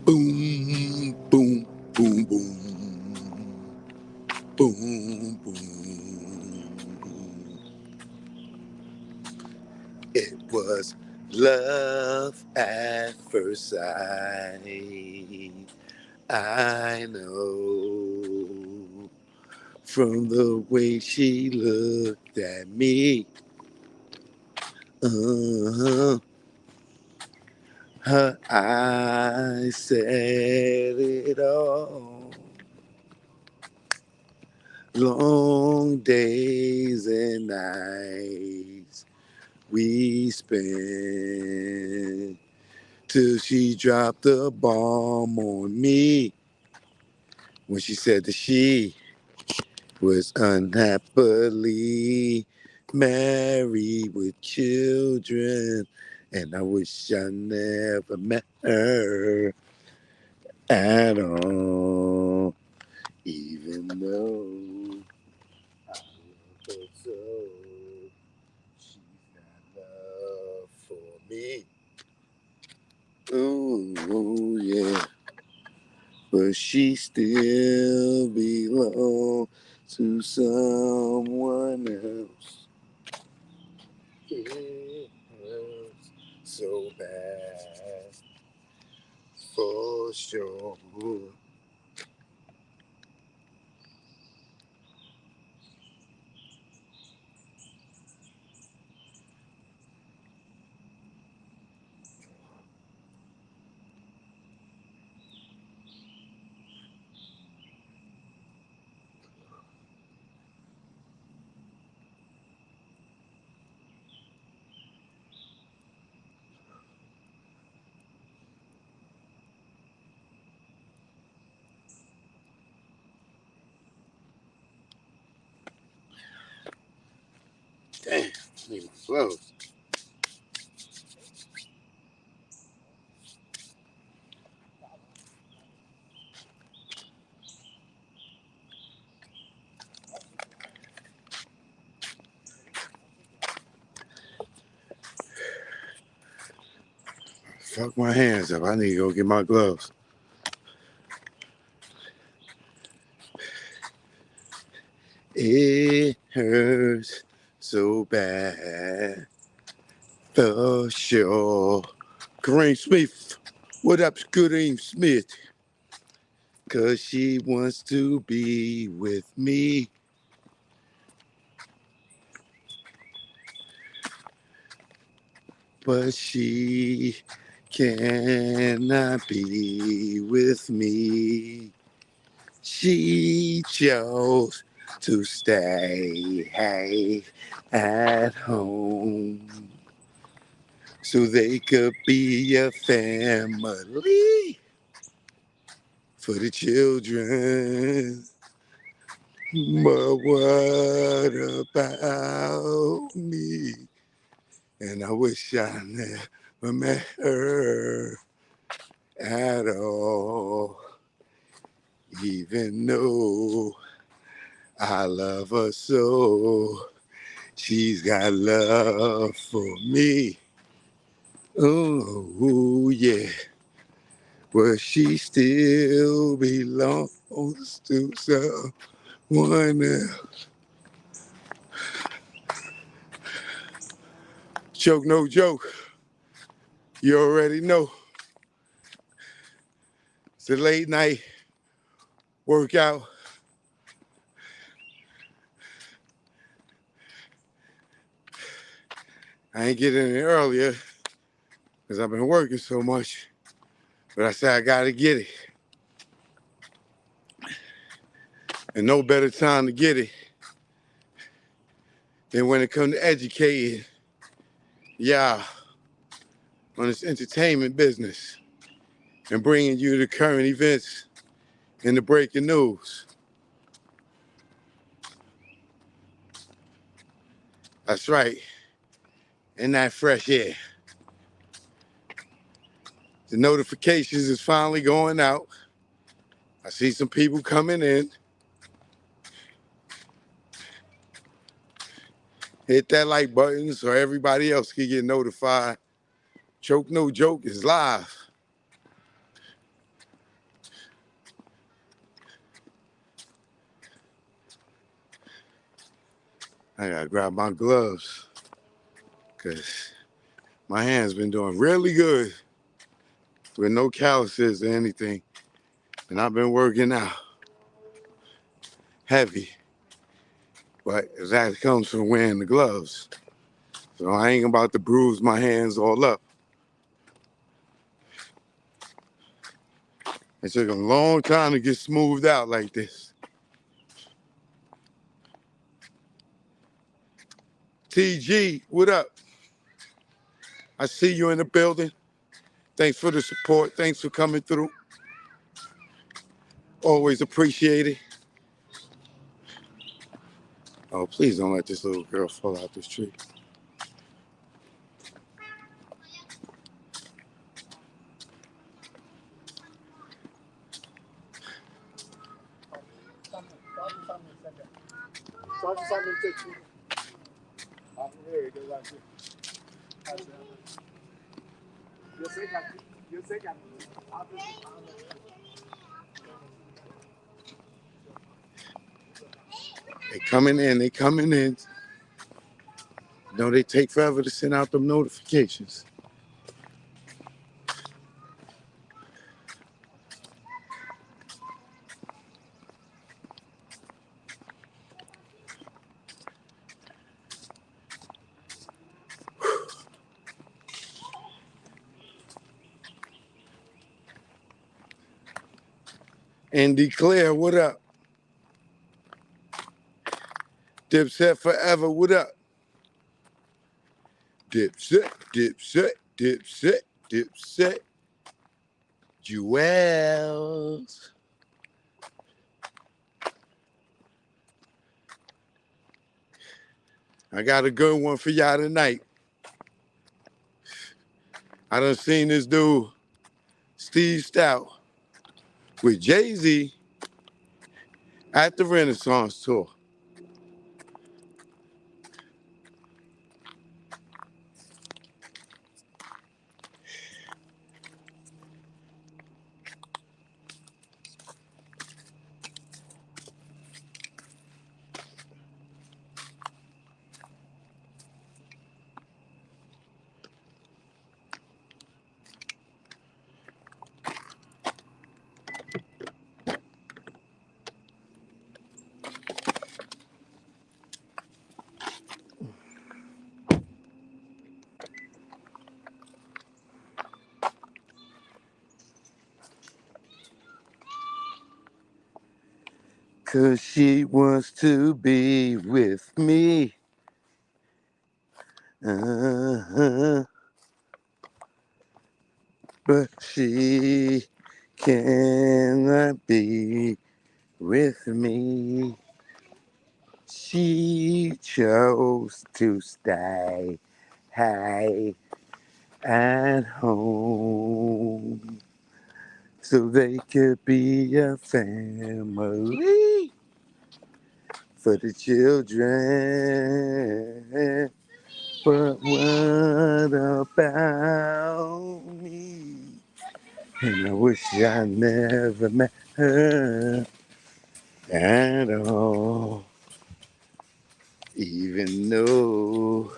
Boom, boom, boom, boom, boom, boom. It was love at first sight. I know from the way she looked at me. Uh-huh. Her eyes said it all. Long days and nights we spent till she dropped the bomb on me when she said that she was unhappily married with children, and I wish I never met her at all, even though I love her so. She's got love for me. Ooh, yeah. But she still belongs to someone else. It hurts so bad, for sure. Damn, I need my clothes. Fuck my hands up. I need to go get my gloves. It hurts so bad, for sure. Kareem Smith, what up, Kareem Smith? Cause she wants to be with me. But she cannot be with me. She chose to stay at home so they could be a family for the children. But what about me? And I wish I never met her at all, even though I love her so. She's got love for me. Oh, yeah. Well, she still belongs to someone else. Joke, no joke. You already know. It's a late night workout. I ain't getting in earlier because I've been working so much. But I said I gotta get it. And no better time to get it than when it comes to educating y'all on this entertainment business and bringing you the current events and the breaking news. That's right. In that fresh air. The notifications is finally going out. I see some people coming in. Hit that like button so everybody else can get notified. Choke No Joke is live. I gotta grab my gloves because my hand's been doing really good with no calluses or anything. And I've been working out heavy, but that comes from wearing the gloves. So I ain't about to bruise my hands all up. It took a long time to get smoothed out like this. TG, what up? I see you in the building. Thanks for the support. Thanks for coming through. Always appreciate it. Oh, please don't let this little girl fall out this tree. They coming in, they coming in. No, they take forever to send out them notifications. And Declare, what up? Dipset Forever, what up? Dipset, Dipset, Dipset, Dipset. Jewels. I got a good one for y'all tonight. I done seen this dude, Steve Stout, with Jay-Z at the Renaissance tour. Cause she wants to be with me. Uh-huh. But she cannot be with me. She chose to stay high at home so they could be a family for the children. But what about me? And I wish I never met her at all. Even though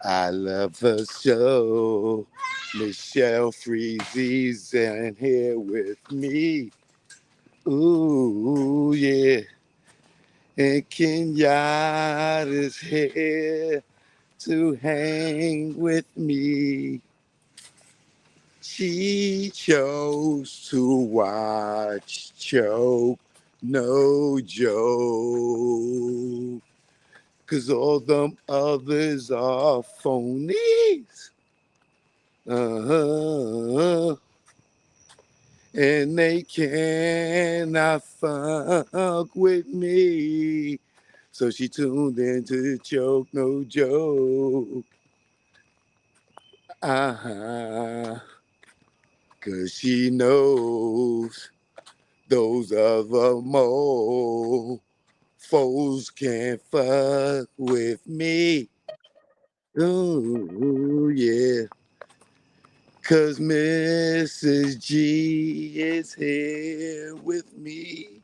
I love her so. Michelle Freezy's in here with me. Ooh, yeah. And Kenyatta's here to hang with me. She chose to watch Choke, no joke. Cause all them others are phonies. Uh-huh. And they cannot fuck with me. So she tuned into Choke, no joke. Uh-huh. Cause she knows those other mofos can't fuck with me. Ooh, yeah. Cause Mrs. G is here with me.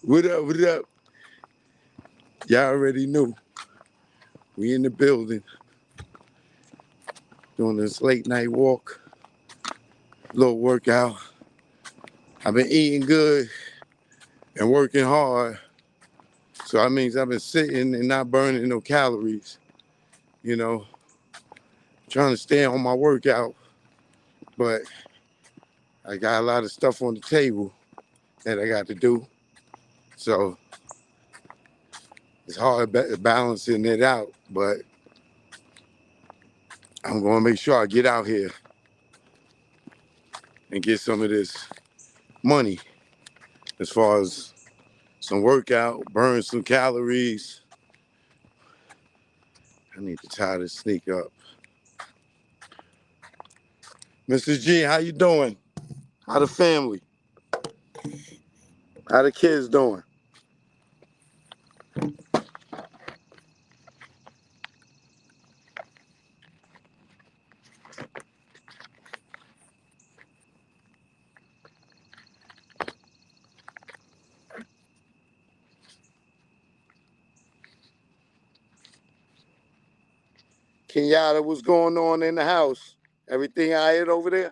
What up? What up? Y'all already knew. We in the building doing this late night walk, little workout. I've been eating good and working hard. So that means I've been sitting and not burning no calories, you know, trying to stay on my workout. But I got a lot of stuff on the table that I got to do. So it's hard balancing it out. But I'm going to make sure I get out here and get some of this money as far as some workout, burn some calories. I need to tie this sneak up. Mr. G, how you doing? How the family? How the kids doing? Kenyatta, what's going on in the house? Everything all right over there?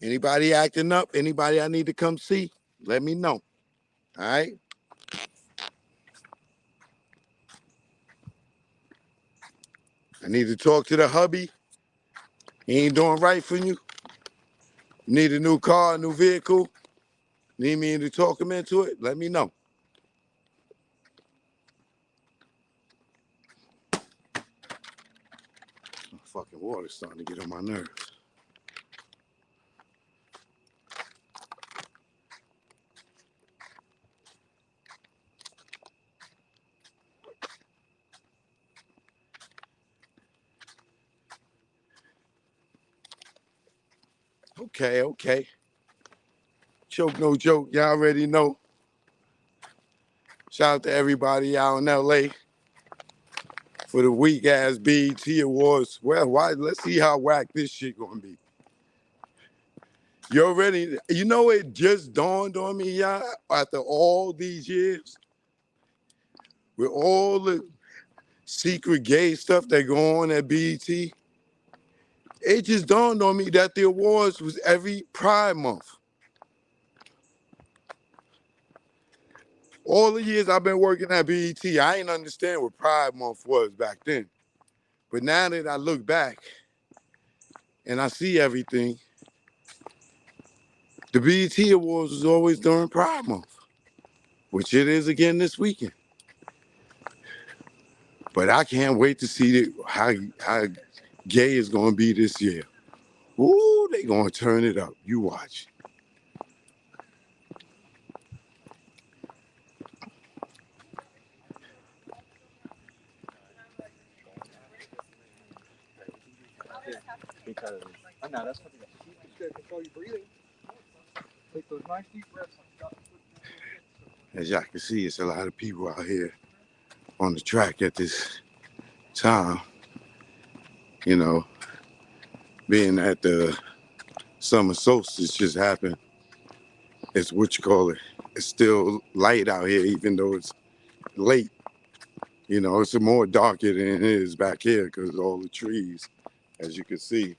Anybody acting up? Anybody I need to come see? Let me know. All right? I need to talk to the hubby. He ain't doing right for you. Need a new car, a new vehicle. Need me to talk him into it? Let me know. Fucking water's starting to get on my nerves. Okay, okay. Joke, no joke. Y'all already know. Shout out to everybody out in LA for the weak ass BET Awards. Well, why? Let's see how whack this shit gonna be. You already, you know, it just dawned on me, y'all, after all these years, with all the secret gay stuff that go on at BET, it just dawned on me that the awards was every Pride Month. All the years I've been working at BET, I ain't understand what Pride Month was back then. But now that I look back and I see everything, the BET Awards was always during Pride Month, which it is again this weekend. But I can't wait to see how gay is going to be this year. Ooh, they going to turn it up. You watch. Because no, that's what you got to control your breathing. Take those nice deep breaths. As y'all can see, it's a lot of people out here on the track at this time. You know, being that the summer solstice just happened, it's what you call it. It's still light out here, even though it's late. You know, it's more darker than it is back here because of all the trees, as you can see.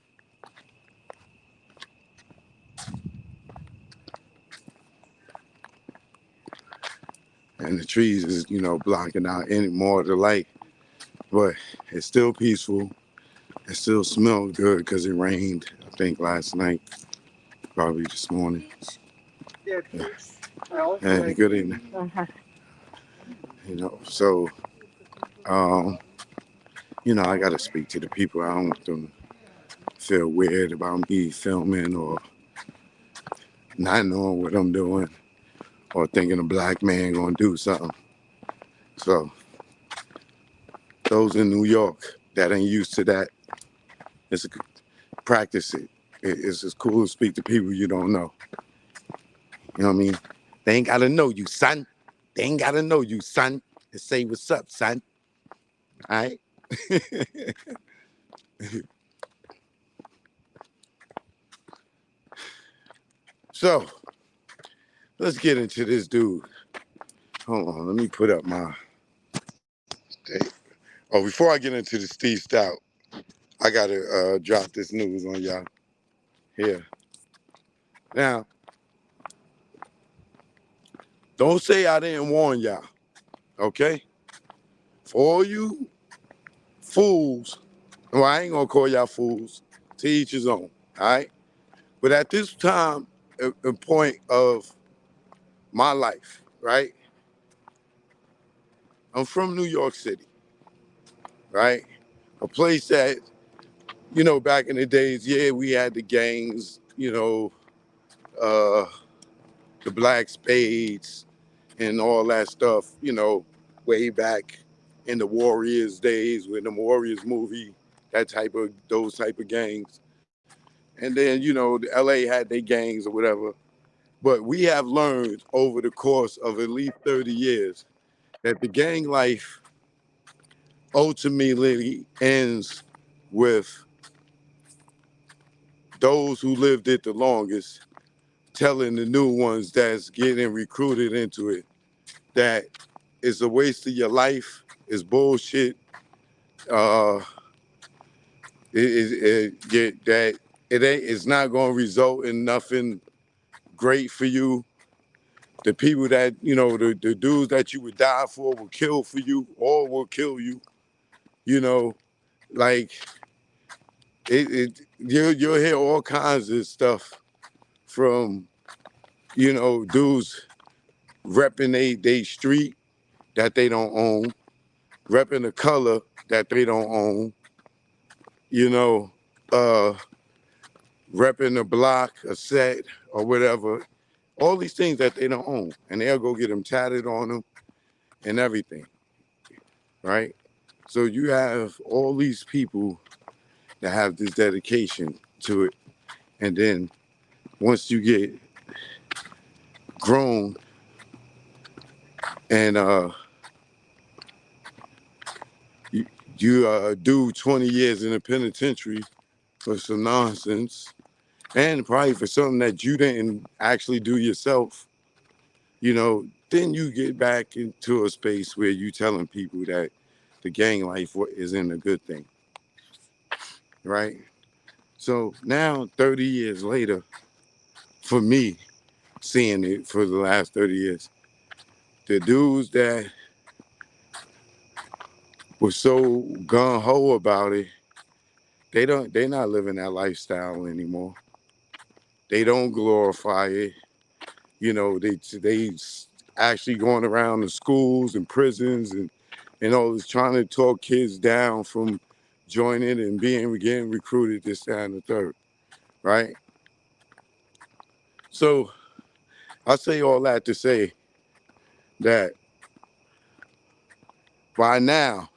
And the trees is, you know, blocking out any more of the light. But it's still peaceful. It still smells good because it rained, I think, last night, probably this morning. Yeah. Hey, good evening. You know, so, you know, I got to speak to the people. I don't want them to feel weird about me filming or not knowing what I'm doing or thinking a black man going to do something. So, those in New York that ain't used to that, it's a, practice it. It's just cool to speak to people you don't know. You know what I mean? They ain't got to know you, son. They ain't got to know you, son, to say what's up, son. All right? So let's get into this dude. Hold on, let me put up my date. Oh, before I get into the Steve Stout, I gotta drop this news on y'all here. Now, don't say I didn't warn y'all, okay? For all you fools, well, I ain't gonna call y'all fools, to each his own, all right? But at this time, a point of my life, right? I'm from New York City, right? A place that, back in the days, yeah, we had the gangs, uh, the Black Spades and all that stuff, way back in the Warriors days with the Warriors movie, those type of gangs. And then, the LA had their gangs or whatever. But we have learned over the course of at least 30 years that the gang life ultimately ends with those who lived it the longest telling the new ones that's getting recruited into it that it's a waste of your life, it's bullshit. Uh, that it's not going to result in nothing great for you. The people that the dudes that you would die for will kill for you, or will kill you. You know, like you'll hear all kinds of stuff from dudes repping they street that they don't own, repping a color that they don't own, you know, uh, repping a block, a set, or whatever. All these things that they don't own, and they'll go get them tatted on them and everything, right? So you have all these people that have this dedication to it, and then once you get grown and you, you do 20 years in the penitentiary for some nonsense, and probably for something that you didn't actually do yourself, then you get back into a space where you telling people that the gang life isn't a good thing, right? So now, 30 years later, for me, seeing it for the last 30 years, the dudes that were so gung-ho about it, they're not living that lifestyle anymore. They don't glorify it. They actually going around the schools and prisons and all this trying to talk kids down from joining and getting recruited, this, that, and the third, right? So I say all that to say that by now,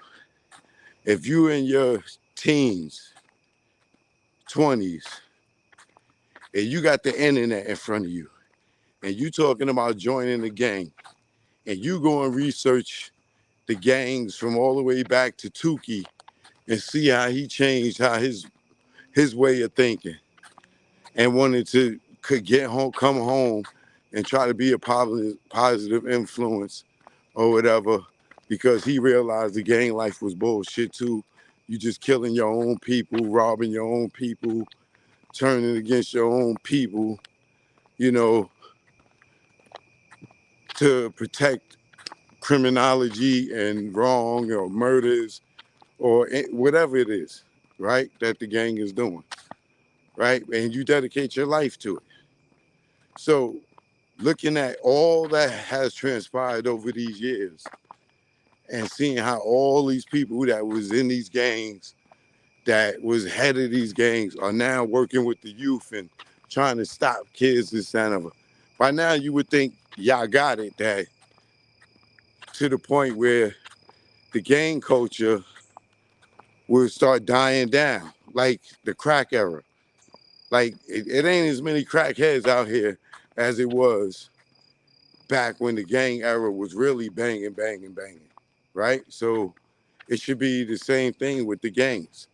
if you're in your teens, 20s, and you got the internet in front of you, and you talking about joining the gang, and you go and research the gangs from all the way back to Tukey and see how he changed, how his way of thinking, and wanted to could get home, come home, and try to be a positive influence or whatever, because he realized the gang life was bullshit too. You just killing your own people, robbing your own people, turning against your own people, you know, to protect criminology and wrong or murders or whatever it is, right? That the gang is doing, right? And you dedicate your life to it. So looking at all that has transpired over these years and seeing how all these people that was in these gangs, that was head of these gangs, are now working with the youth and trying to stop kids this and of. By now you would think y'all got it, that to the point where the gang culture will start dying down, like the crack era. Like it ain't as many crackheads out here as it was back when the gang era was really banging, banging, banging, right? So it should be the same thing with the gangs.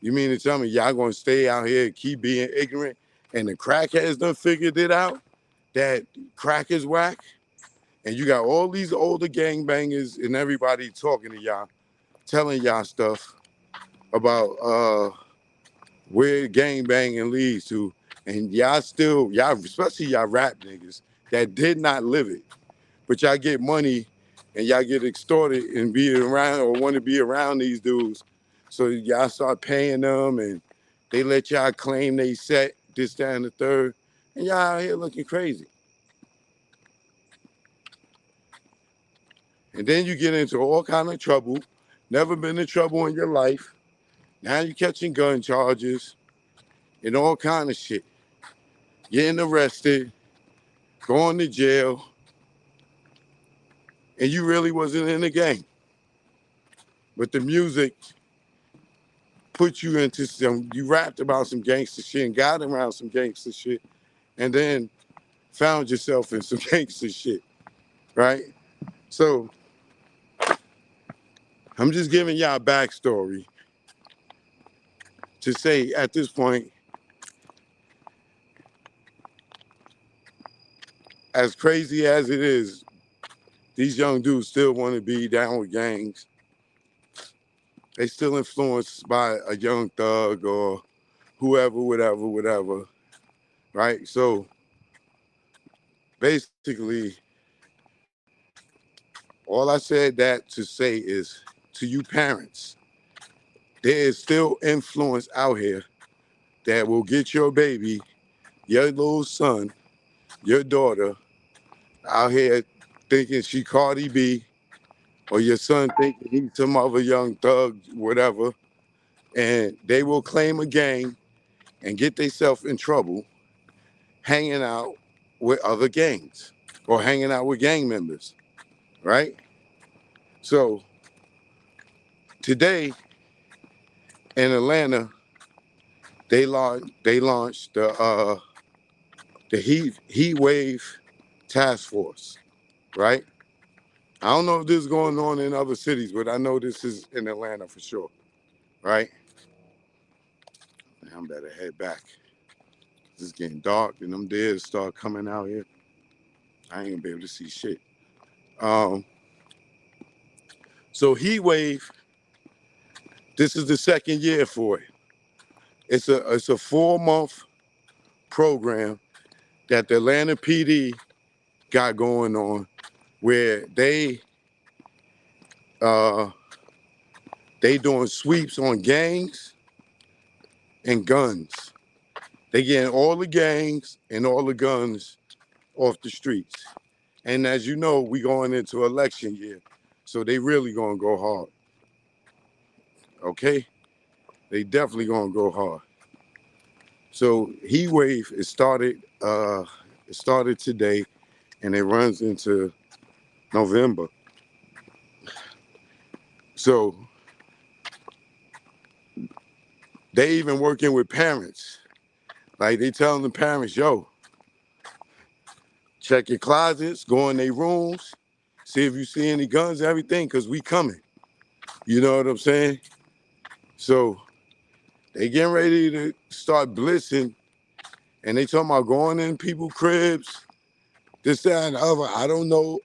You mean to tell me y'all gonna stay out here and keep being ignorant and the crackheads done figured it out that crack is whack, and you got all these older gangbangers and everybody talking to y'all, telling y'all stuff about where gangbanging leads to, and y'all, especially y'all rap niggas that did not live it, but y'all get money and y'all get extorted and be around or want to be around these dudes. So y'all start paying them and they let y'all claim they set this, that, and the third. And y'all out here looking crazy. And then you get into all kind of trouble. Never been in trouble in your life. Now you're catching gun charges and all kind of shit. Getting arrested, going to jail, and you really wasn't in the game. But the music put you into you rapped about some gangster shit and got around some gangster shit, and then found yourself in some gangster shit, right? So I'm just giving y'all a backstory to say at this point, as crazy as it is, these young dudes still want to be down with gangs. They still influenced by a young thug or whoever, whatever, right? So basically, all I said that to say is to you parents, there is still influence out here that will get your baby, your little son, your daughter out here thinking she Cardi B, or your son thinking he's some other young thug, whatever, and they will claim a gang and get themselves in trouble hanging out with other gangs or hanging out with gang members, right? So today in Atlanta, they launched the Heatwave task force, right? I don't know if this is going on in other cities, but I know this is in Atlanta for sure, right? I'm better head back. It's getting dark and them deers start coming out here. I ain't gonna be able to see shit. Um, so Heatwave, this is the second year for it. It's a 4-month program that the Atlanta PD got going on where uh, they doing sweeps on gangs and guns. They getting all the gangs and all the guns off the streets. And as you know, we going into election year. So they really gonna go hard. Okay? They definitely gonna go hard. So Heat Wave it started today and it runs into November. So they even working with parents. Like they telling the parents, yo, check your closets, go in their rooms, see if you see any guns, everything, because we coming. You know what I'm saying? So they getting ready to start blitzing, and they talking about going in people's cribs, this, that, and the other. I don't know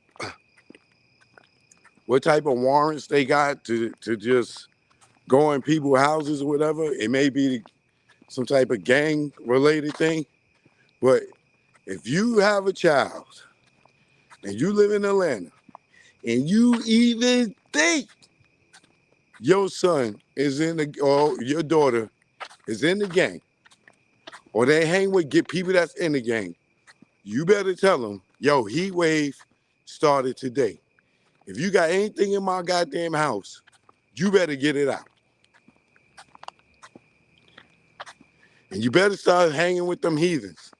what type of warrants they got to just go in people's houses or whatever. It may be some type of gang-related thing, but if you have a child and you live in Atlanta and you even think your son is in the or your daughter is in the gang or they hang with get people that's in the gang, you better tell them, yo, Heat Wave started today. If you got anything in my goddamn house, you better get it out. And you better start hanging with them heathens.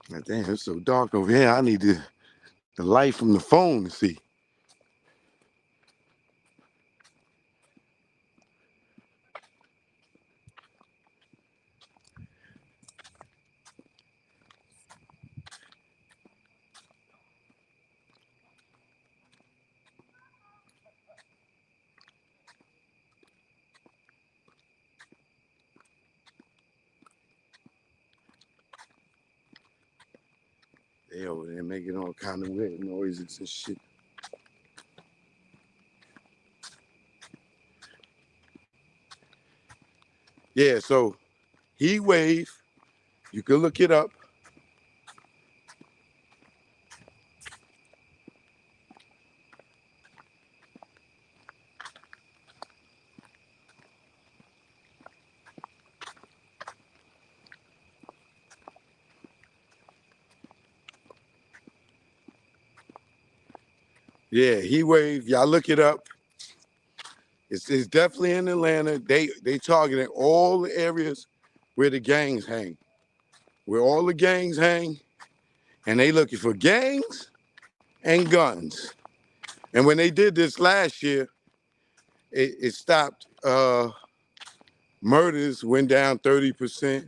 Now, damn, it's so dark over here. I need the light from the phone to see. They over there making all kind of weird noises and shit. Yeah, so Heatwave, you can look it up. Yeah, Heatwave, y'all look it up. It's definitely in Atlanta. They targeting all the areas where the gangs hang, where all the gangs hang, and they looking for gangs and guns. And when they did this last year, it stopped murders went down 30%,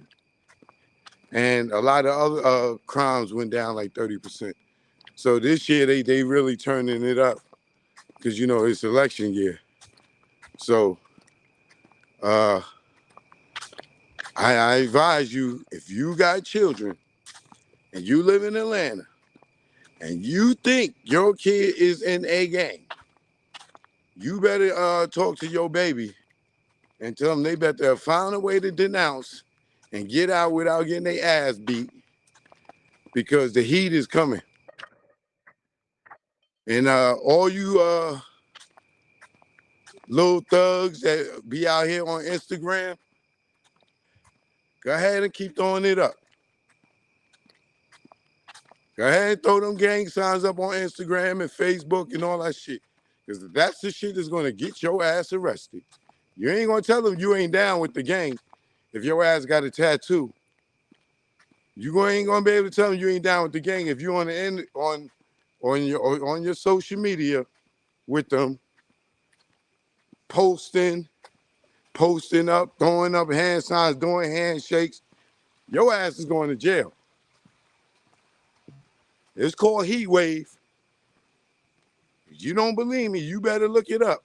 and a lot of other crimes went down like 30%. So this year they really turning it up because you know it's election year. So uh, I advise you, if you got children and you live in Atlanta and you think your kid is in a gang, you better talk to your baby and tell them they better find a way to denounce and get out without getting their ass beat because the heat is coming. And all you little thugs that be out here on Instagram, go ahead and keep throwing it up. Go ahead and throw them gang signs up on Instagram and Facebook and all that shit. Because that's the shit that's going to get your ass arrested. You ain't going to tell them you ain't down with the gang if your ass got a tattoo. You ain't going to be able to tell them you ain't down with the gang if you on the end on your social media with them posting up, throwing up hand signs, doing handshakes. Your ass is going to jail. It's called Heatwave. If you don't believe me, you better look it up.